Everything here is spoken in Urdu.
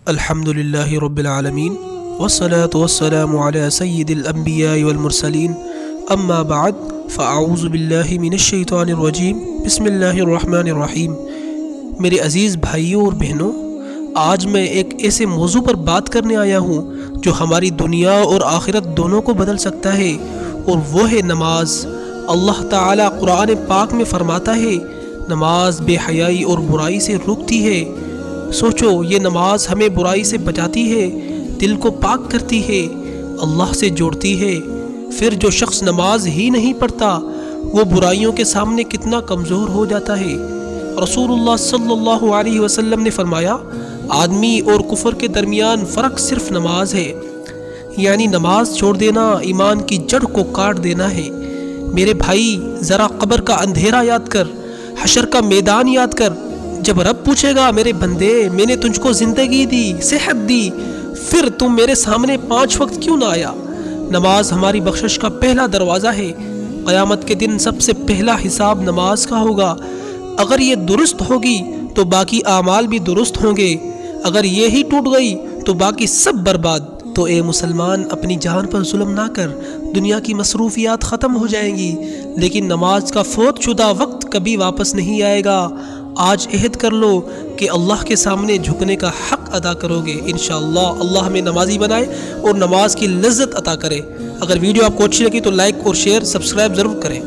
الحمدللہ رب العالمین والصلاة والسلام علی سید الانبیاء والمرسلین اما بعد فاعوذ باللہ من الشیطان الرجیم بسم اللہ الرحمن الرحیم۔ میرے عزیز بھائیوں اور بہنوں، آج میں ایک ایسے موضوع پر بات کرنے آیا ہوں جو ہماری دنیا اور آخرت دونوں کو بدل سکتا ہے، اور وہ ہے نماز۔ اللہ تعالیٰ قرآن پاک میں فرماتا ہے، نماز بے حیائی اور برائی سے روکتی ہے۔ سوچو، یہ نماز ہمیں برائی سے بچاتی ہے، دل کو پاک کرتی ہے، اللہ سے جوڑتی ہے۔ پھر جو شخص نماز ہی نہیں پڑھتا وہ برائیوں کے سامنے کتنا کمزور ہو جاتا ہے۔ رسول اللہ صلی اللہ علیہ وسلم نے فرمایا، آدمی اور کفر کے درمیان فرق صرف نماز ہے، یعنی نماز چھوڑ دینا ایمان کی جڑ کو کاٹ دینا ہے۔ میرے بھائی، ذرا قبر کا اندھیرا یاد کر، حشر کا میدان یاد کر۔ جب رب پوچھے گا، میرے بندے، میں نے تجھ کو زندگی دی، صحت دی، پھر تم میرے سامنے 5 وقت کیوں نہ آیا؟ نماز ہماری بخشش کا پہلا دروازہ ہے۔ قیامت کے دن سب سے پہلا حساب نماز کا ہوگا۔ اگر یہ درست ہوگی تو باقی اعمال بھی درست ہوں گے، اگر یہ ہی ٹوٹ گئی تو باقی سب برباد۔ تو اے مسلمان، اپنی جان پر ظلم نہ کر، دنیا کی مصروفیات ختم ہو جائیں گی، لیکن نماز کا فوت شدہ وقت کبھی واپس نہیں آئے گا۔ آج عہد کر لو کہ اللہ کے سامنے جھکنے کا حق ادا کرو گے۔ انشاءاللہ اللہ ہمیں نمازی بنائے اور نماز کی لذت عطا کرے۔ اگر ویڈیو آپ کو اچھی لگی تو لائک اور شیئر سبسکرائب ضرور کریں۔